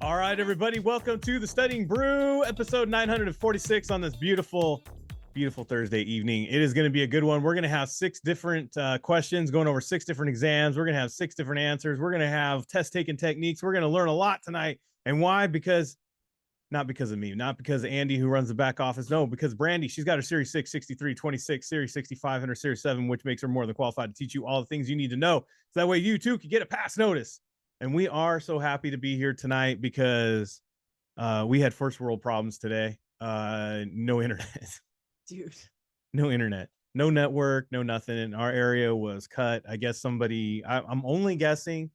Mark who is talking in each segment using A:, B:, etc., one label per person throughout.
A: All right, everybody, welcome to the Studying Brew, episode 946 on this beautiful Thursday evening. It is going to be a good one. We're going to have 6 different questions going over 6 different exams. We're going to have 6 different answers. We're going to have test-taking techniques. We're going to learn a lot tonight. And why? Not because of me, not because of Andy, who runs the back office. No, because Brandy, she's got her Series 6, 63, 26, Series 65, and her Series 7, which makes her more than qualified to teach you all the things you need to know. So that way you too can get a pass notice. And we are so happy to be here tonight because we had first world problems today. No internet.
B: Dude.
A: No internet. No network, no nothing. And our area was cut. I guess I'm only guessing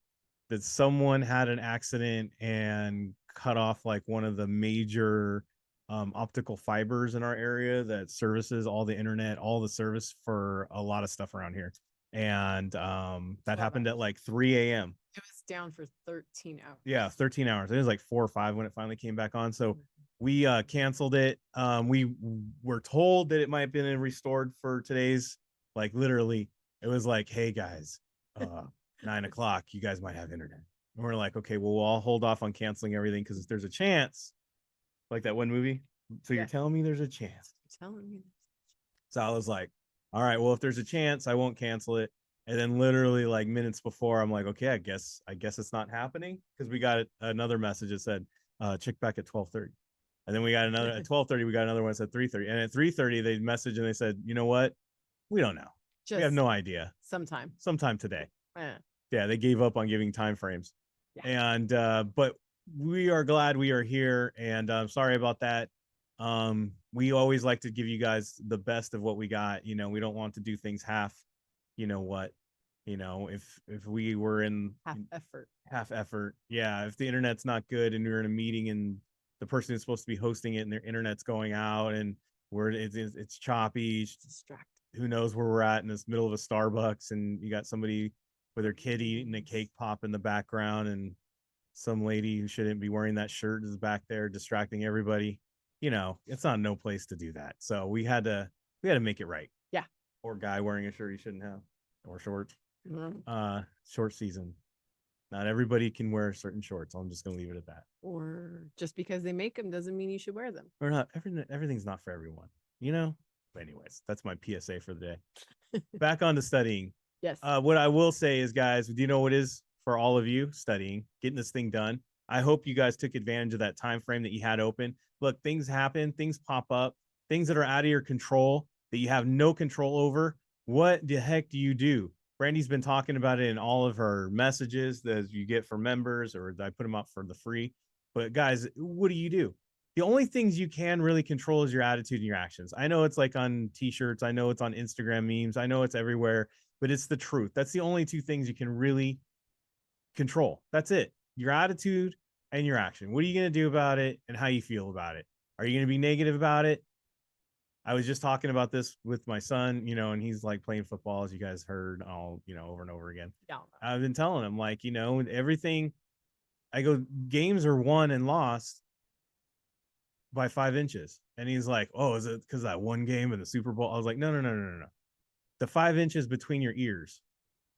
A: that someone had an accident and cut off like one of the major optical fibers in our area that services all the internet, all the service for a lot of stuff around here. And that happened at like 3 a.m.
B: It was down for 13 hours.
A: Yeah, 13 hours. It was like 4 or 5 when it finally came back on. So we canceled it. We were told that it might have been restored for today's, like literally, it was like, hey guys, 9 o'clock, you guys might have internet. And we're like, okay, well, we'll all hold off on canceling everything because there's a chance, like that one movie. So you're telling me there's a chance.
B: You're telling me.
A: So I was like, all right, well, if there's a chance, I won't cancel it. And then literally like minutes before, I'm like, okay, I guess it's not happening, because we got another message that said, check back at 12:30. And then we got another at 12:30, we got another one that said 3:30. And at 3:30, they messaged and they said, you know what? We don't know. We have no idea. Sometime today. Yeah, they gave up on giving time frames. Yeah. And but we are glad we are here, and I'm sorry about that. We always like to give you guys the best of what we got. You know, we don't want to do things half, you know what, you know, if we were in half effort. Yeah, if the internet's not good and we're in a meeting and the person is supposed to be hosting it and their internet's going out and it's choppy, it's distracted. Who knows where we're at in this middle of a Starbucks, and you got somebody with her kid eating a cake pop in the background, and some lady who shouldn't be wearing that shirt is back there distracting everybody. You know, it's not no place to do that. So we had to make it right.
B: Yeah.
A: Or guy wearing a shirt he shouldn't have, or shorts.
B: Mm-hmm.
A: Short season. Not everybody can wear certain shorts. I'm just gonna leave it at that.
B: Or just because they make them doesn't mean you should wear them.
A: Or not. Everything's not for everyone, you know. But anyways, that's my PSA for the day. Back on to studying.
B: Yes.
A: What I will say is, guys, do you know what is for all of you studying, getting this thing done? I hope you guys took advantage of that time frame that you had open. Look, things happen, things pop up, things that are out of your control that you have no control over. What the heck do you do? Brandy's been talking about it in all of her messages that you get for members, or I put them up for the free. But guys, what do? The only things you can really control is your attitude and your actions. I know it's like on t-shirts. I know it's on Instagram memes. I know it's everywhere, but it's the truth. That's the only 2 things you can really control. That's it. Your attitude and your action. What are you going to do about it, and how you feel about it? Are you going to be negative about it? I was just talking about this with my son, you know, and he's like playing football, as you guys heard all, you know, over and over again.
B: Yeah.
A: I've been telling him, like, you know, everything. I go, games are won and lost by 5 inches. And he's like, oh, is it because of that one game in the Super Bowl? I was like, no. The 5 inches between your ears.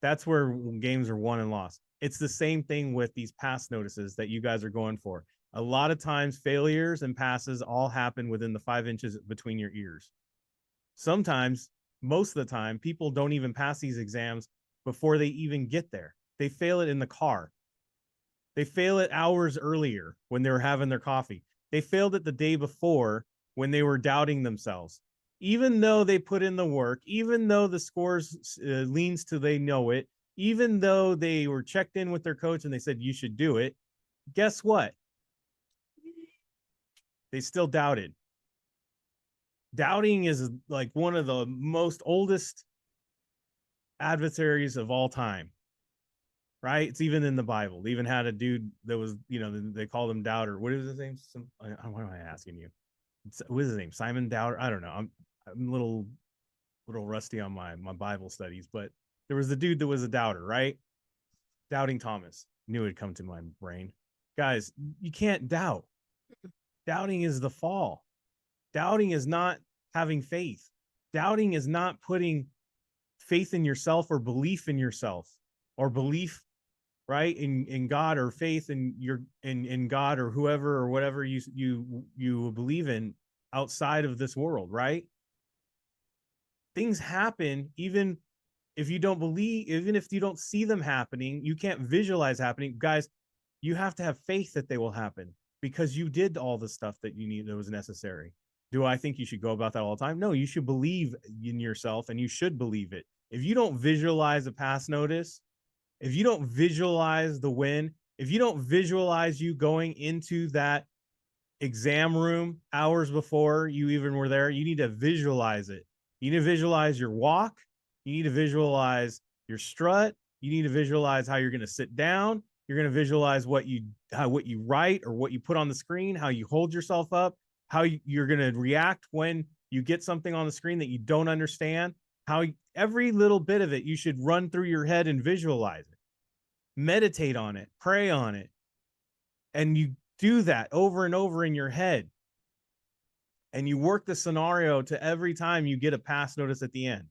A: That's where games are won and lost. It's the same thing with these pass notices that you guys are going for. A lot of times failures and passes all happen within the 5 inches between your ears. Sometimes, most of the time, people don't even pass these exams before they even get there. They fail it in the car. They fail it hours earlier when they were having their coffee. They failed it the day before when they were doubting themselves. Even though they put in the work, even though the scores leans to they know it, even though they were checked in with their coach and they said you should do it, guess what? They still doubted. Doubting is like one of the most oldest adversaries of all time, right? It's even in the Bible. They even had a dude that was, you know, they called him Doubter. What is his name? What am I asking you? What is his name? Simon Doubter? I don't know. I'm a little rusty on my Bible studies, but there was a dude that was a doubter, right? Doubting Thomas. Knew it'd come to my brain. Guys, you can't doubt. Doubting is the fall. Doubting is not having faith. Doubting is not putting faith in yourself or belief in yourself or belief right? In God, or faith in in God, or whoever or whatever you believe in outside of this world, right? Things happen even if you don't believe, even if you don't see them happening, you can't visualize happening. Guys, you have to have faith that they will happen because you did all the stuff that you need that was necessary. Do I think you should go about that all the time? No, you should believe in yourself and you should believe it. If you don't visualize a pass notice, if you don't visualize the win, if you don't visualize you going into that exam room hours before you even were there, you need to visualize it. You need to visualize your walk. You need to visualize your strut. You need to visualize how you're going to sit down. You're going to visualize what you write or what you put on the screen, how you hold yourself up, how you're going to react when you get something on the screen that you don't understand. Every little bit of it you should run through your head and visualize it. Meditate on it, pray on it. And you do that over and over in your head. And you work the scenario to every time you get a pass notice at the end.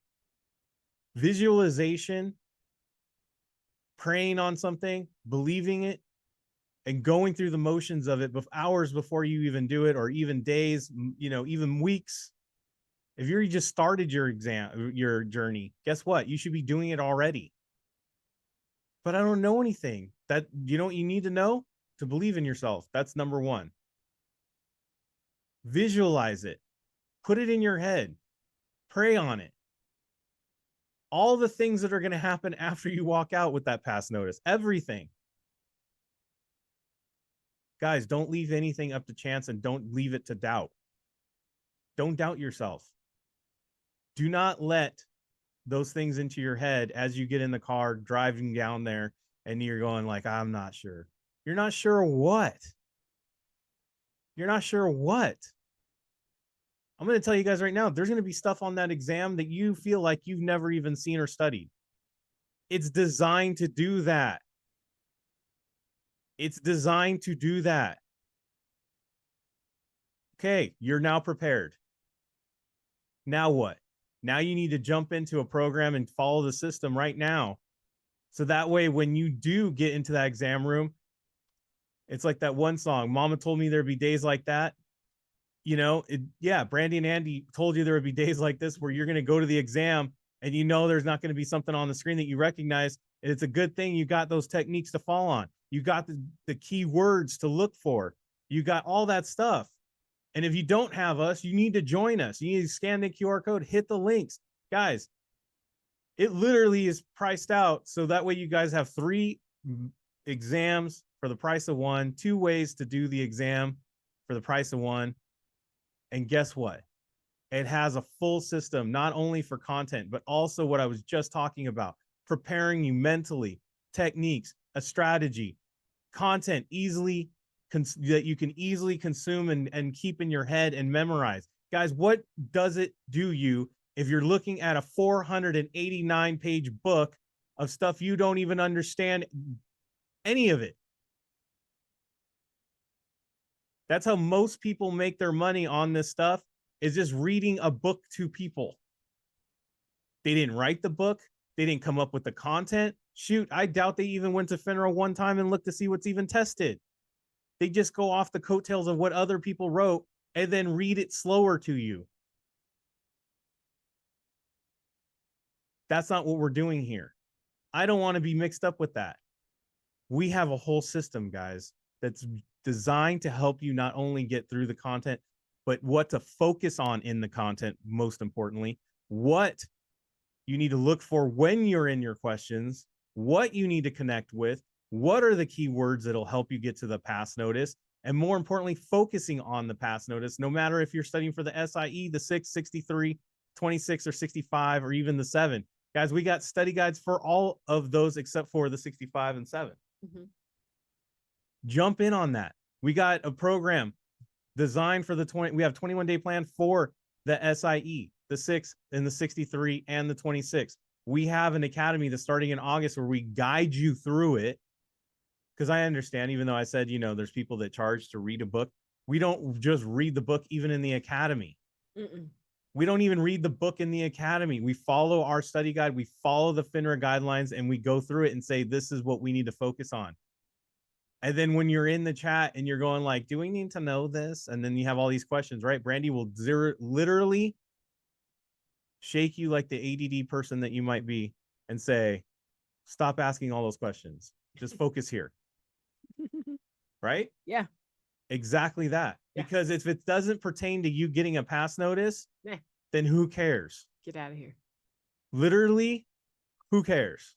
A: Visualization, praying on something, believing it, and going through the motions of it hours before you even do it, or even days, even weeks. If you just started your journey, guess what? You should be doing it already. But I don't know anything. That, you know what you need to know? To believe in yourself. That's number one. Visualize it. Put it in your head. Pray on it. All the things that are going to happen after you walk out with that pass notice. Everything. Guys, don't leave anything up to chance and don't leave it to doubt. Don't doubt yourself. Do not let those things into your head as you get in the car driving down there and you're going like, I'm not sure. You're not sure what? You're not sure what? I'm going to tell you guys right now, there's going to be stuff on that exam that you feel like you've never even seen or studied. It's designed to do that. It's designed to do that. Okay, you're now prepared. Now what? Now you need to jump into a program and follow the system right now. So that way, when you do get into that exam room, it's like that one song, Mama Told Me There'd Be Days Like That. Brandy and Andy told you there would be days like this where you're going to go to the exam and there's not going to be something on the screen that you recognize. And it's a good thing you got those techniques to fall on. You got the key words to look for. You got all that stuff. And if you don't have us, you need to join us. You need to scan the QR code, hit the links. Guys, it literally is priced out. So that way you guys have 3 exams for the price of 1, 2 ways to do the exam for the price of 1. And guess what? It has a full system, not only for content, but also what I was just talking about, preparing you mentally, techniques, a strategy, content that you can easily consume and keep in your head and memorize. Guys, what does it do you if you're looking at a 489-page book of stuff you don't even understand any of it? That's how most people make their money on this stuff, is just reading a book to people. They didn't write the book. They didn't come up with the content. Shoot, I doubt they even went to FINRA one time and looked to see what's even tested. They just go off the coattails of what other people wrote and then read it slower to you. That's not what we're doing here. I don't want to be mixed up with that. We have a whole system, guys, that's designed to help you not only get through the content, but what to focus on in the content, most importantly, what you need to look for when you're in your questions, what you need to connect with, what are the keywords that'll help you get to the pass notice, and more importantly, focusing on the pass notice, no matter if you're studying for the SIE, the 6, 63, 26, or 65, or even the 7. Guys, we got study guides for all of those except for the 65 and 7. Mm-hmm. Jump in on that. We got a program designed for the 20. We have 21-day plan for the SIE, the 6 and the 63 and the 26. We have an academy that's starting in August where we guide you through it. Because I understand, even though I said, there's people that charge to read a book, we don't just read the book even in the academy. Mm-mm. We don't even read the book in the academy. We follow our study guide. We follow the FINRA guidelines and we go through it and say, this is what we need to focus on. And then when you're in the chat and you're going like, do we need to know this? And then you have all these questions, right? Brandy will literally shake you like the ADD person that you might be and say, stop asking all those questions. Just focus here. Right?
B: Yeah.
A: Exactly that.
B: Yeah.
A: Because if it doesn't pertain to you getting a pass notice, then who cares?
B: Get out of here.
A: Literally, who cares?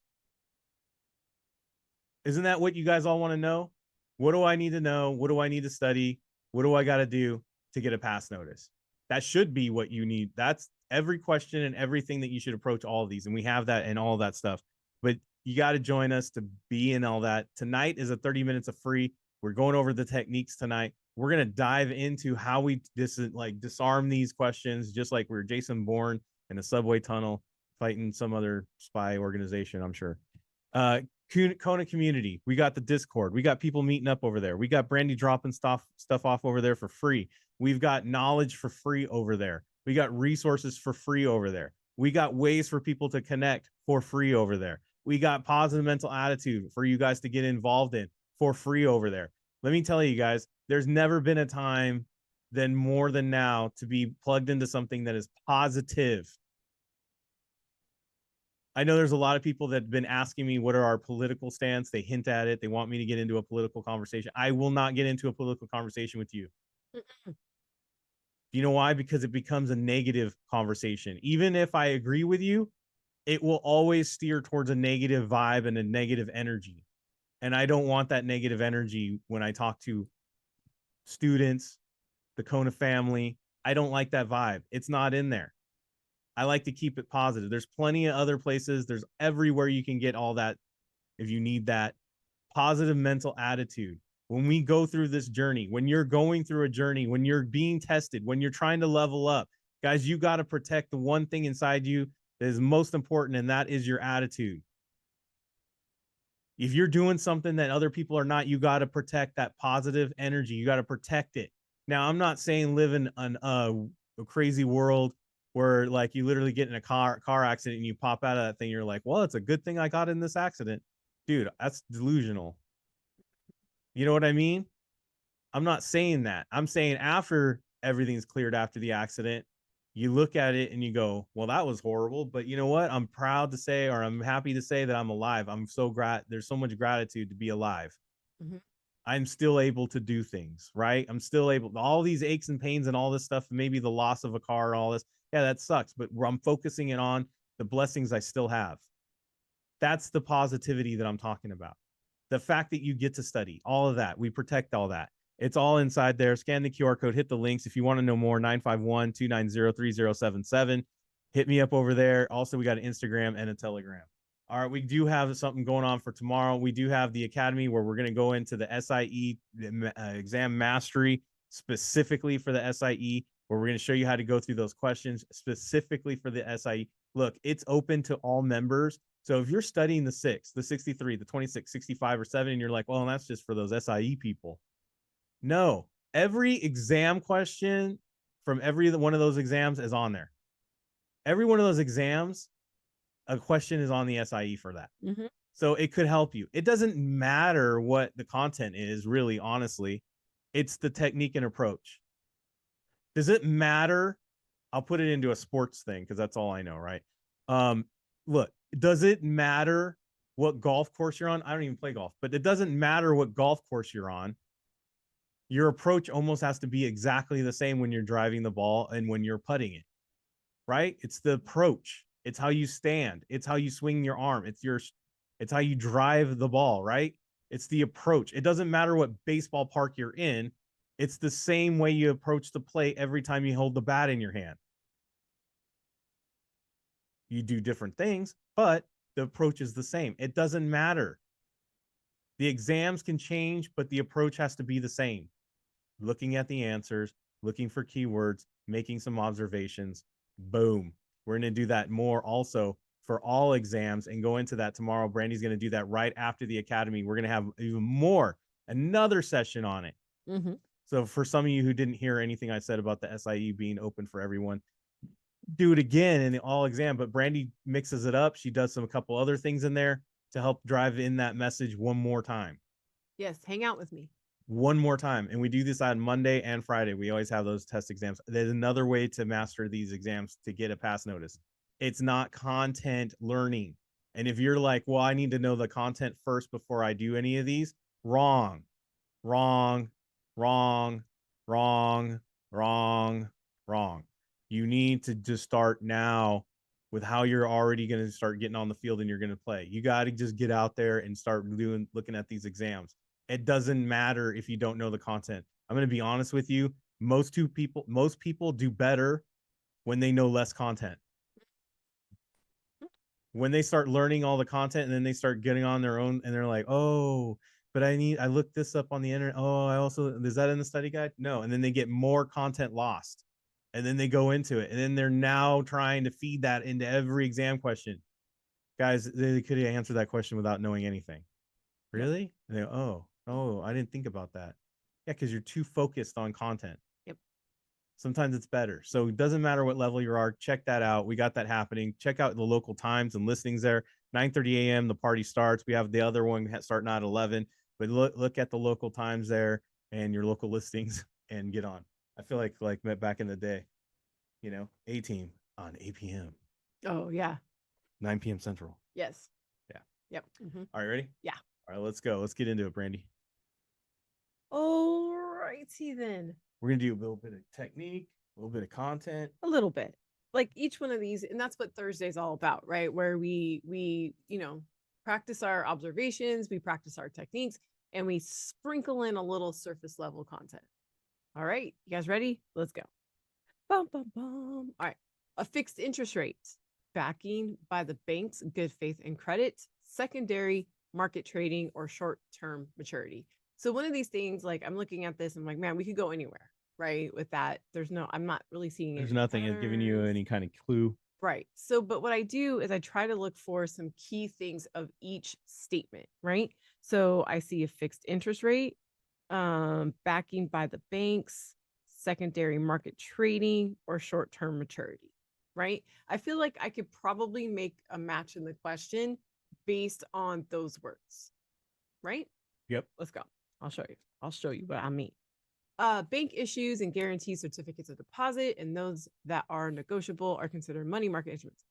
A: Isn't that what you guys all want to know? What do I need to know? What do I need to study? What do I got to do to get a pass notice? That should be what you need. That's every question and everything that you should approach all of these. And we have that and all of that stuff. But you got to join us to be in all that. Tonight is a 30 minutes of free. We're going over the techniques tonight. We're going to dive into how we disarm these questions, just like we're Jason Bourne in a subway tunnel fighting some other spy organization, I'm sure. Kona community. We got the Discord. We got people meeting up over there. We got Brandy dropping stuff off over there for free. We've got knowledge for free over there. We got resources for free over there. We got ways for people to connect for free over there. We got positive mental attitude for you guys to get involved in for free over there. Let me tell you guys, there's never been a time more than now to be plugged into something that is positive. I know there's a lot of people that have been asking me what are our political stance. They hint at it. They want me to get into a political conversation. I will not get into a political conversation with you. Do you know why? Because it becomes a negative conversation. Even if I agree with you, it will always steer towards a negative vibe and a negative energy. And I don't want that negative energy when I talk to students, the Kona family. I don't like that vibe. It's not in there. I like to keep it positive. There's plenty of other places. There's everywhere you can get all that if you need that positive mental attitude. When we go through this journey, when you're going through a journey, when you're being tested, when you're trying to level up, guys, you got to protect the one thing inside you that is most important, and that is your attitude. If you're doing something that other people are not, you got to protect that positive energy. You got to protect it. Now, I'm not saying live in a crazy world where like you literally get in a car accident and you pop out of that thing. You're like, well, it's a good thing I got in this accident. Dude, that's delusional. You know what I mean? I'm not saying that. I'm saying after everything's cleared after the accident, you look at it and you go, well, that was horrible. But you know what? I'm proud to say, or I'm happy to say that I'm alive. I'm so there's so much gratitude to be alive. Mm-hmm. I'm still able to do things, right? I'm still able all these aches and pains and all this stuff, maybe the loss of a car, all this. Yeah, that sucks. But I'm focusing it on the blessings I still have. That's the positivity that I'm talking about. The fact that you get to study, all of that, we protect all that. It's all inside there. Scan the QR code, hit the links. If you want to know more, 951-290-3077. Hit me up over there. Also, we got an Instagram and a Telegram. All right, we do have something going on for tomorrow. We do have the Academy where we're going to go into the SIE exam mastery specifically for the SIE, where we're going to show you how to go through those questions specifically for the SIE. Look, it's open to all members. So if you're studying the 6, the 63, the 26, 65, or 7, and you're like, well, that's just for those SIE people. No, every exam question from every one of those exams is on there. Every one of those exams, a question is on the SIE for that. Mm-hmm. So it could help you. It doesn't matter what the content is, really, honestly. It's the technique and approach. Does it matter? I'll put it into a sports thing because that's all I know, right? Look, does it matter what golf course you're on? I don't even play golf, but it doesn't matter what golf course you're on. Your approach almost has to be exactly the same when you're driving the ball and when you're putting it, right? It's the approach. It's how you stand. It's how you swing your arm. It's how you drive the ball, right? It's the approach. It doesn't matter what baseball park you're in. It's the same way you approach the plate every time you hold the bat in your hand. You do different things, but the approach is the same. It doesn't matter. The exams can change, but the approach has to be the same. Looking at the answers, looking for keywords, making some observations. Boom. We're going to do that more also for all exams and go into that tomorrow. Brandy's going to do that right after the Academy. We're going to have even more, another session on it. Mm-hmm. So for some of you who didn't hear anything I said about the SIE being open for everyone, do it again in the all exam, but Brandy mixes it up. She does a couple other things in there to help drive in that message one more time.
B: Yes, hang out with me.
A: One more time. And we do this on Monday and Friday. We always have those test exams. There's another way to master these exams to get a pass notice. It's not content learning. And if you're like, well, I need to know the content first before I do any of these, wrong, wrong, wrong, wrong, wrong, wrong. You need to just start now with how you're already going to start getting on the field and you're going to play. You got to just get out there and start looking at these exams. It doesn't matter if you don't know the content. I'm going to be honest with you. Most people do better when they know less content. When they start learning all the content and then they start getting on their own and they're like, oh, but I looked this up on the internet. Oh, I also, is that in the study guide? No. And then they get more content lost and then they go into it. And then they're now trying to feed that into every exam question. Guys, they could answer that question without knowing anything. Really? Yep. They go, oh, I didn't think about that. Yeah, because you're too focused on content.
B: Yep.
A: Sometimes it's better. So it doesn't matter what level you are. Check that out. We got that happening. Check out the local times and listings there. 9:30 a.m. the party starts. We have the other one starting at 11. But look at the local times there and your local listings and get on. I feel like back in the day, A team on 8 p.m.
B: Oh yeah.
A: 9 p.m. Central.
B: Yes.
A: Yeah.
B: Yep. Mm-hmm.
A: All right, ready?
B: Yeah.
A: All right, let's go. Let's get into it, Brandy.
B: All righty then.
A: We're gonna do a little bit of technique, a little bit of content.
B: A little bit. Like each one of these, and that's what Thursday's all about, right? Where we practice our observations, we practice our techniques, and we sprinkle in a little surface level content. All right, you guys ready? Let's go. Bum, bum, bum. All right. A fixed interest rate, backing by the bank's good faith and credit, secondary market trading, or short-term maturity. So one of these things, like I'm looking at this, I'm like, man, we could go anywhere, right? With that, I'm not really seeing
A: There's
B: any
A: nothing it's giving you
B: patterns.
A: any kind of clue.
B: Right. So, but what I do is I try to look for some key things of each statement, right? So I see a fixed interest rate, backing by the banks, secondary market trading, or short-term maturity, right? I feel like I could probably make a match in the question based on those words, right?
A: Yep.
B: Let's go. I'll show you. I'll show you what I mean. Bank issues and guarantees certificates of deposit, and those that are negotiable are considered money market instruments.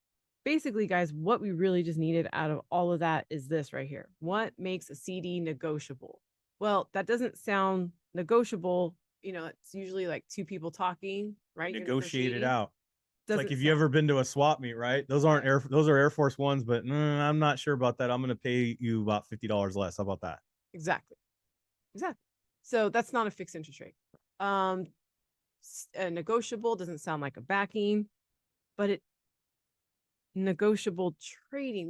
B: Basically, guys, what we really just needed out of all of that is this right here. What makes a CD negotiable? Well, that doesn't sound negotiable. It's usually like two people talking, right?
A: Negotiate it out. It's like if you
B: sound
A: ever been to a swap meet, right? Those aren't those are Air Force Ones, but I'm not sure about that. I'm going to pay you about $50 less. How about that?
B: Exactly. So that's not a fixed interest rate. Negotiable doesn't sound like a backing, but it negotiable trading.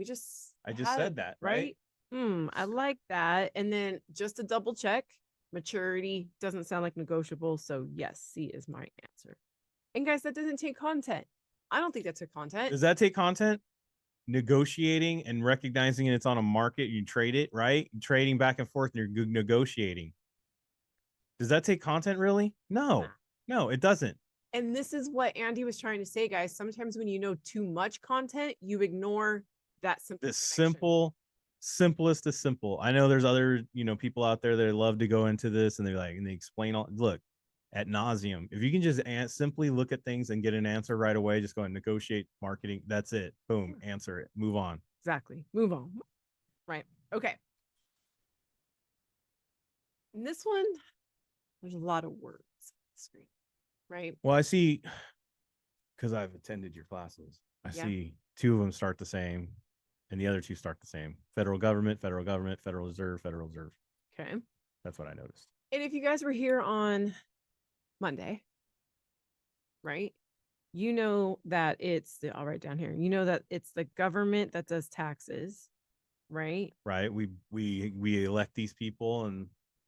A: I just said that, right?
B: I like that. And then just to double check, maturity doesn't sound like negotiable. So yes, C is my answer. And guys, that doesn't take content. I don't think that took content.
A: Does that take content? Negotiating and recognizing it's on a market, you trade it, right? Trading back and forth, and you're negotiating. Does that take content really? No, it doesn't.
B: And this is what Andy was trying to say, guys. Sometimes when you know too much content, you ignore that simple.
A: The simplest is simple. I know there's other, people out there that love to go into this and they explain all. Look, ad nauseum. If you can just simply look at things and get an answer right away, just go and negotiate marketing. That's it. Boom. Answer it. Move on.
B: Exactly. Move on. Right. Okay. In this one, there's a lot of words on the screen, right?
A: Well, I see, because I've attended your classes, I see two of them start the same and the other two start the same. Federal government, Federal Reserve, Federal Reserve.
B: Okay.
A: That's what I noticed.
B: And if you guys were here on Monday, right? You know that I'll write down here. You know that it's the government that does taxes, right?
A: Right. We elect these people and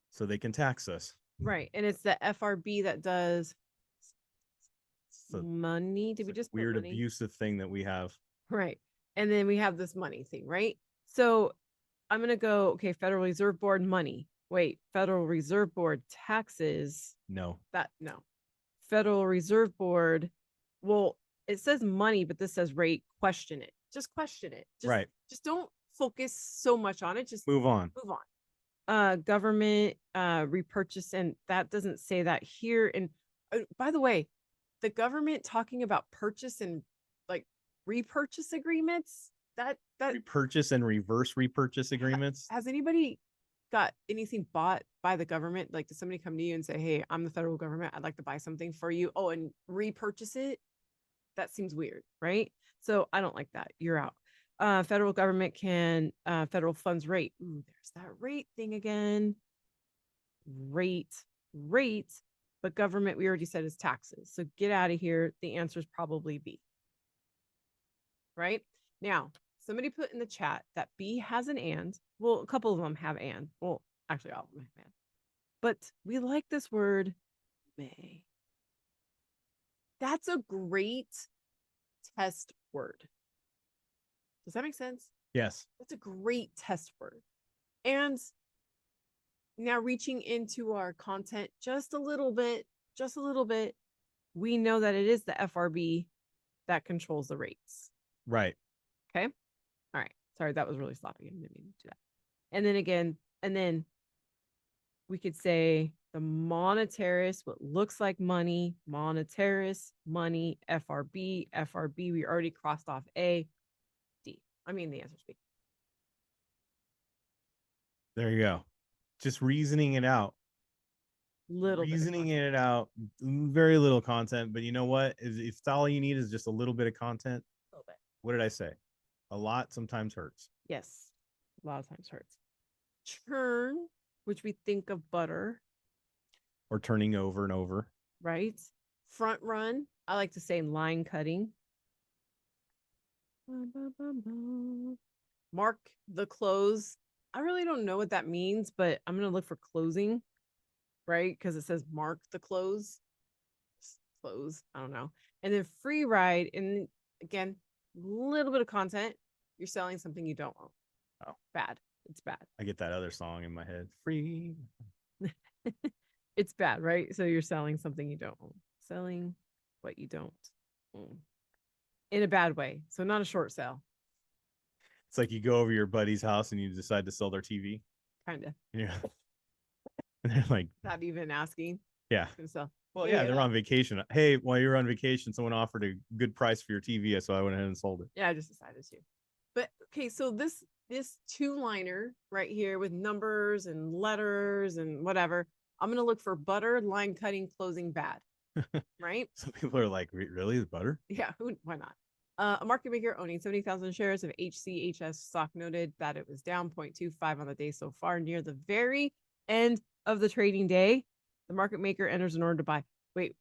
A: so they can tax us.
B: Right. And it's the FRB that does money. Did we just
A: weird abusive thing that we have?
B: Right. And then we have this money thing, right? So I'm going to go, okay, Federal Reserve Board money. Wait, Federal Reserve Board taxes.
A: No.
B: No. Federal Reserve Board. Well, it says money, but this says rate. Question it. Just question it.
A: Right.
B: Just don't focus so much on it. Just
A: Move on.
B: move on. Government repurchase, and that doesn't say that here. And by the way, the government talking about purchase and like repurchase agreements, that
A: Repurchase and reverse repurchase agreements.
B: has anybody got anything bought by the government? Like, does somebody come to you and say, hey, I'm the federal government, I'd like to buy something for you, oh, and repurchase it? That seems weird, right? So I don't like that. You're out. Federal government can federal funds rate. Ooh, there's that rate thing again. Rate. But government, we already said, is taxes. So get out of here. The answer is probably B. Right? Now, somebody put in the chat that B has an and. Well, a couple of them have and. Well, actually, all of them have and. But we like this word, may. That's a great test word. Does that make sense?
A: Yes.
B: That's a great test word. And now reaching into our content just a little bit, we know that it is the FRB that controls the rates.
A: Right.
B: Okay. All right. Sorry, that was really sloppy. I didn't mean to do that. And then again, we could say the monetarist, what looks like money, monetarist, money, FRB, we already crossed off A, D. I mean, the answer is B.
A: There you go. Just reasoning it out.
B: Reasoning
A: it out. Very little content, but you know what? If all you need is just a little bit of content,
B: a little bit.
A: What did I say? A lot sometimes hurts.
B: Yes, a lot of times hurts. Churn, which we think of butter.
A: Or turning over and over.
B: Right. Front run. I like to say line cutting. Mark the close. I really don't know what that means, but I'm going to look for closing, right? Because it says mark the close. Close. I don't know. And then free ride. And again, a little bit of content. You're selling something you don't own.
A: Oh,
B: bad. It's bad.
A: I get that other song in my head. Free.
B: It's bad, right? So you're selling something you don't own. Selling what you don't own. In a bad way. So not a short sale.
A: It's like you go over your buddy's house and you decide to sell their TV.
B: Kind of.
A: Yeah. And they're like,
B: not even asking.
A: Yeah.
B: So,
A: well, yeah, they're on vacation. Hey, while you're on vacation, someone offered a good price for your TV, so I went ahead and sold it.
B: Yeah, I just decided to. But okay, so this two-liner right here with numbers and letters and whatever, I'm gonna look for butter, line cutting, closing bad. Right?
A: Some people are like, really? Butter?
B: Yeah, why not? A market maker owning 70,000 shares of HCHS stock noted that it was down 0.25 on the day so far, near the very end of the trading day. The market maker enters in order to buy. Wait,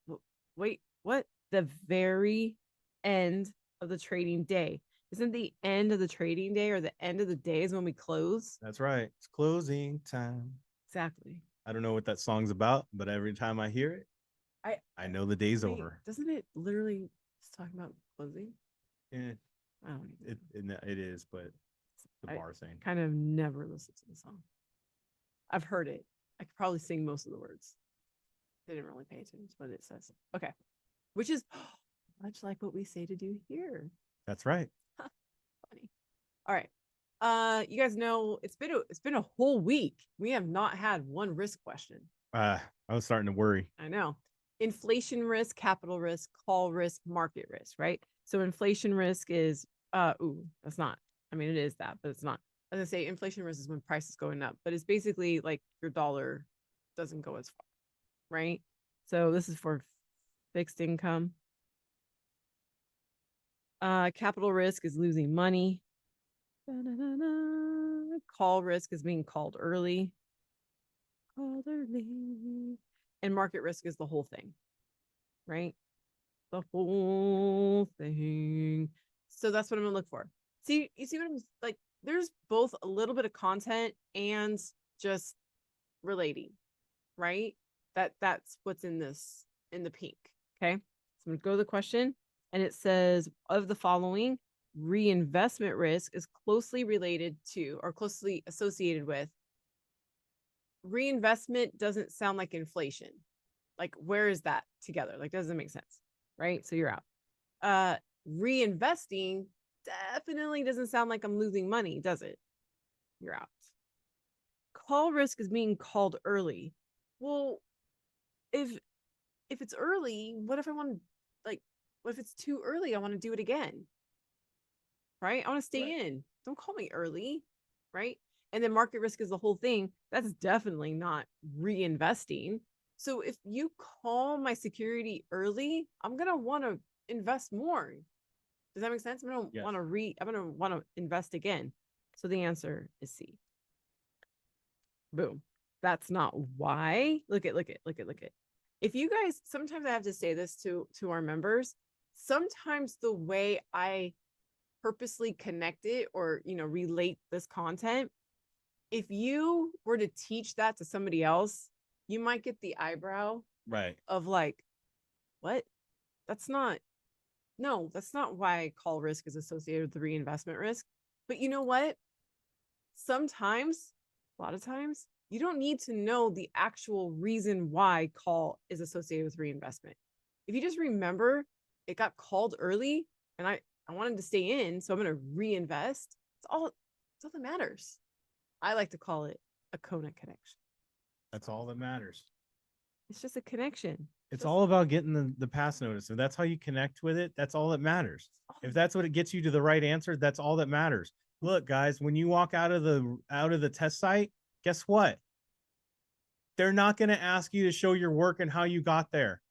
B: what? The very end of the trading day. Isn't the end of the trading day or the end of the day is when we close?
A: That's right. It's closing time.
B: Exactly.
A: I don't know what that song's about, but every time I hear it, I know the day's over.
B: Doesn't it literally talking about closing?
A: Yeah.
B: I don't even
A: it is, but the bar saying.
B: Kind of never listened to the song. I've heard it. I could probably sing most of the words. I didn't really pay attention to what it says. Okay. Which is much like what we say to do here.
A: That's right.
B: Funny. All right. You guys know it's been a whole week. We have not had one risk question.
A: I was starting to worry.
B: I know. Inflation risk, capital risk, call risk, market risk, right? So inflation risk is that's not. I mean, it is that, but it's not. As I say, inflation risk is when price is going up, but it's basically like your dollar doesn't go as far, right? So this is for fixed income. Capital risk is losing money. Call risk is being called early. Called early. And market risk is the whole thing, right? The whole thing. So that's what I'm gonna look for. See, you see what I'm like? There's both a little bit of content and just relating, right? That's what's in the pink. Okay. So I'm gonna go to the question, and it says, of the following, reinvestment risk is closely related to or closely associated with. Reinvestment doesn't sound like inflation. Like, where is that together? Like, doesn't make sense, right? So you're out. Reinvesting definitely doesn't sound like I'm losing money, does it? You're out. Call risk is being called early. Well, if it's early, what if I want to, like, what if it's too early? I want to do it again, right? I want to stay in. Don't call me early, right? And then market risk is the whole thing. That's definitely not reinvesting. So if you call my security early, I'm gonna want to invest more. Does that make sense?
A: Yes.
B: I'm gonna want to invest again. So the answer is C. Boom. That's not why. Look at. If you guys, sometimes I have to say this to our members. Sometimes the way I purposely connect it or relate this content, if you were to teach that to somebody else, you might get the eyebrow
A: Right.
B: of like, what? That's not, no, that's not why call risk is associated with the reinvestment risk. But you know what? Sometimes, a lot of times, you don't need to know the actual reason why call is associated with reinvestment. If you just remember it got called early and I wanted to stay in, so I'm going to reinvest. It's all that matters. I like to call it a Kona connection.
A: That's all that matters.
B: It's just a connection.
A: It's all about getting the pass notice. If that's how you connect with it, that's all that matters. If that's what it gets you to the right answer, that's all that matters. Look, guys, when you walk out of the test site, guess what? They're not going to ask you to show your work and how you got there.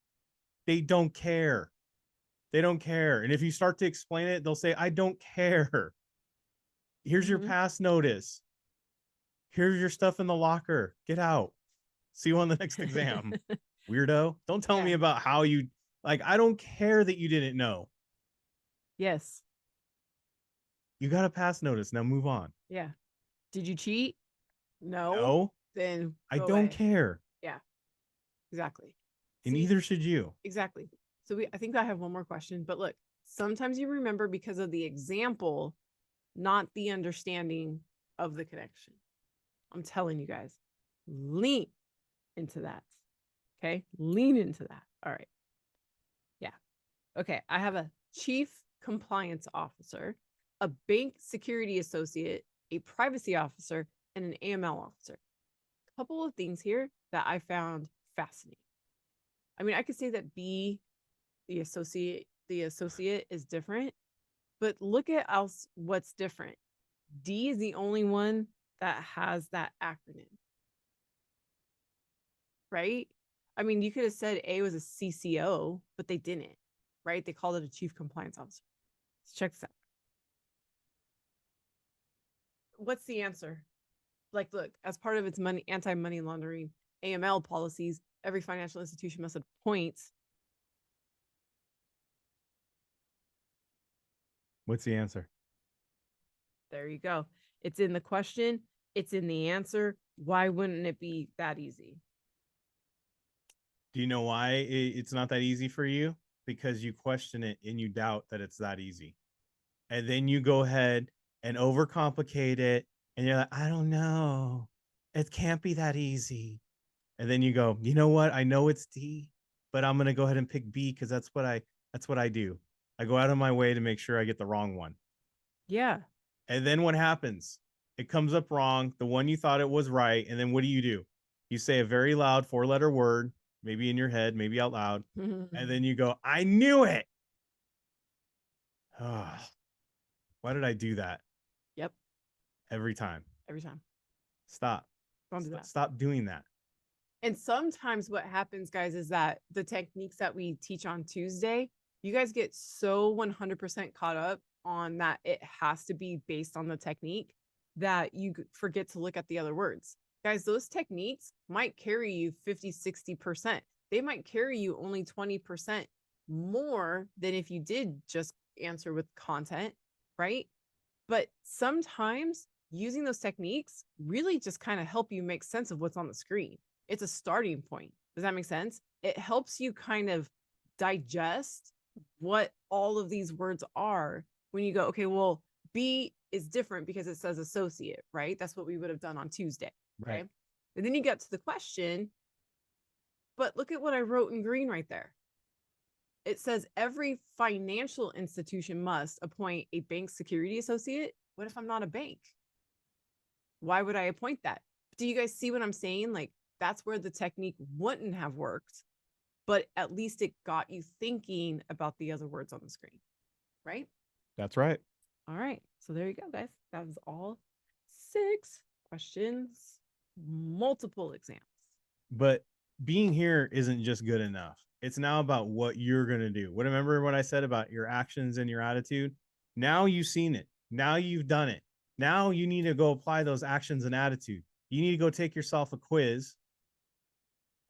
A: They don't care. They don't care. And if you start to explain it, they'll say, I don't care. Here's your pass notice. Here's your stuff in the locker. Get out. See you on the next exam. Weirdo. Don't tell me about how you, like, I don't care that you didn't know.
B: Yes.
A: You got a pass notice. Now move on.
B: Yeah. Did you cheat?
A: No.
B: Then
A: I don't care.
B: Yeah. Exactly.
A: And neither should you.
B: Exactly. So I think I have one more question, but look, sometimes you remember because of the example, not the understanding of the connection. I'm telling you guys, lean into that. Okay. Lean into that. All right. Yeah. Okay. I have a chief compliance officer, a bank security associate, a privacy officer, and an AML officer. A couple of things here that I found fascinating. I mean, I could say that B, the associate is different, but look at else what's different. D is the only one that has that acronym. Right? I mean, you could have said A was a CCO, but they didn't, right? They called it a chief compliance officer. Let's check this out. What's the answer? Like, look, as part of its anti-money laundering AML policies, every financial institution must appoint.
A: What's the answer?
B: There you go. It's in the question. It's in the answer. Why wouldn't it be that easy?
A: Do you know why it's not that easy for you? Because you question it and you doubt that it's that easy. And then you go ahead and overcomplicate it. And you're like, I don't know. It can't be that easy. And then you go, you know what? I know it's D, but I'm going to go ahead and pick B because that's what I do. I go out of my way to make sure I get the wrong one.
B: Yeah.
A: And then what happens? It comes up wrong, the one you thought it was right. And then what do? You say a very loud 4-letter word, maybe in your head, maybe out loud. And then you go, I knew it. Oh, why did I do that?
B: Yep.
A: Every time. Stop.
B: Don't do that.
A: Stop doing that.
B: And sometimes what happens, guys, is that the techniques that we teach on Tuesday, you guys get so 100% caught up on that it has to be based on the technique that you forget to look at the other words. Guys, those techniques might carry you 50, 60%. They might carry you only 20% more than if you did just answer with content, right? But sometimes using those techniques really just kind of help you make sense of what's on the screen. It's a starting point. Does that make sense? It helps you kind of digest what all of these words are when you go, okay, well, B is different because it says associate, right? That's what we would have done on Tuesday. Okay. Right. And then you get to the question, but look at what I wrote in green right there. It says every financial institution must appoint a bank security associate. What if I'm not a bank? Why would I appoint that? Do you guys see what I'm saying? Like, that's where the technique wouldn't have worked, but at least it got you thinking about the other words on the screen, right?
A: That's right.
B: All right. So there you go, guys. That was all 6 questions, multiple exams.
A: But being here isn't just good enough. It's now about what you're going to do. Remember what I said about your actions and your attitude? Now you've seen it. Now you've done it. Now you need to go apply those actions and attitude. You need to go take yourself a quiz.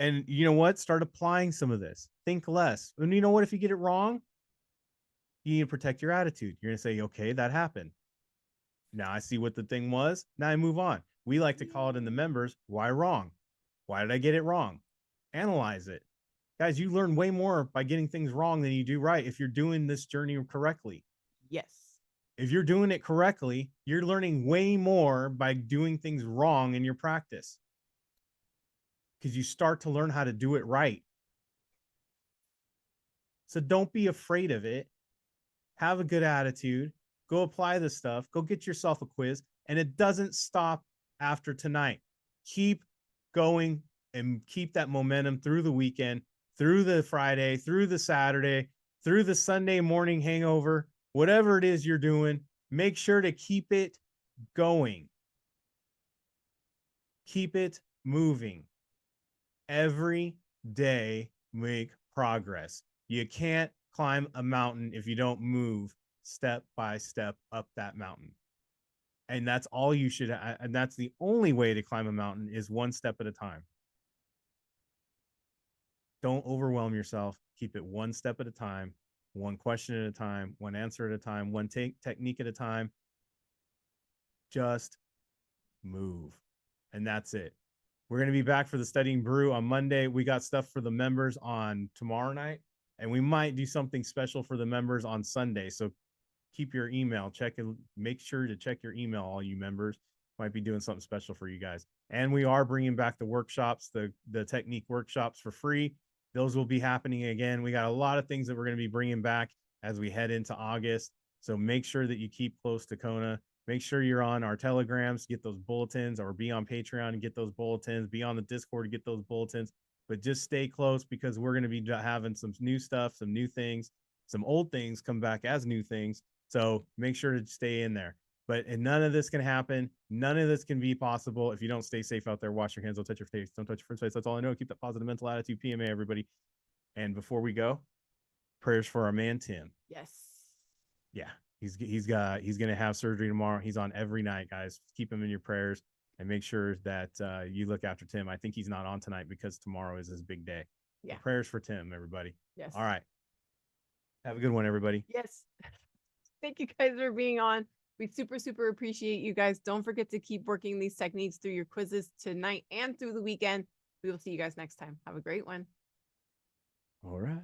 A: And you know what? Start applying some of this. Think less. And you know what? If you get it wrong, you need to protect your attitude. You're going to say, okay, that happened. Now I see what the thing was. Now I move on. We like to call it in the members, why wrong? Why did I get it wrong? Analyze it. Guys, you learn way more by getting things wrong than you do right if you're doing this journey correctly.
B: Yes.
A: If you're doing it correctly, you're learning way more by doing things wrong in your practice because you start to learn how to do it right. So don't be afraid of it. Have a good attitude. Go apply this stuff. Go get yourself a quiz. And it doesn't stop after tonight. Keep going and keep that momentum through the weekend, through the Friday, through the Saturday, through the Sunday morning hangover, whatever it is you're doing, make sure to keep it going. Keep it moving. Every day, make progress. You can't climb a mountain if you don't move step by step up that mountain. And that's all you should, and that's the only way to climb a mountain is one step at a time. Don't overwhelm yourself. Keep it one step at a time, one question at a time, one answer at a time, one technique at a time. Just move. And that's it. We're going to be back for the Studying Brew on Monday. We got stuff for the members on tomorrow night, and we might do something special for the members on Sunday. So keep your email, make sure to check your email, all you members. Might be doing something special for you guys. And we are bringing back the workshops, the technique workshops for free. Those will be happening again. We got a lot of things that we're going to be bringing back as we head into August. So make sure that you keep close to Kona. Make sure you're on our telegrams, get those bulletins, or be on Patreon and get those bulletins, be on the Discord to get those bulletins, but just stay close because we're going to be having some new stuff, some new things, some old things come back as new things. So make sure to stay in there. But none of this can happen. None of this can be possible if you don't stay safe out there. Wash your hands. Don't touch your face. Don't touch your friend's face. That's all I know. Keep that positive mental attitude. PMA, everybody. And before we go, prayers for our man, Tim.
B: Yes.
A: Yeah. He's going to have surgery tomorrow. He's on every night, guys. Keep him in your prayers and make sure that you look after Tim. I think he's not on tonight because tomorrow is his big day.
B: Yeah.
A: So prayers for Tim, everybody.
B: Yes.
A: All right. Have a good one, everybody.
B: Yes. Thank you guys for being on. We super, super appreciate you guys. Don't forget to keep working these techniques through your quizzes tonight and through the weekend. We will see you guys next time. Have a great one.
A: All right.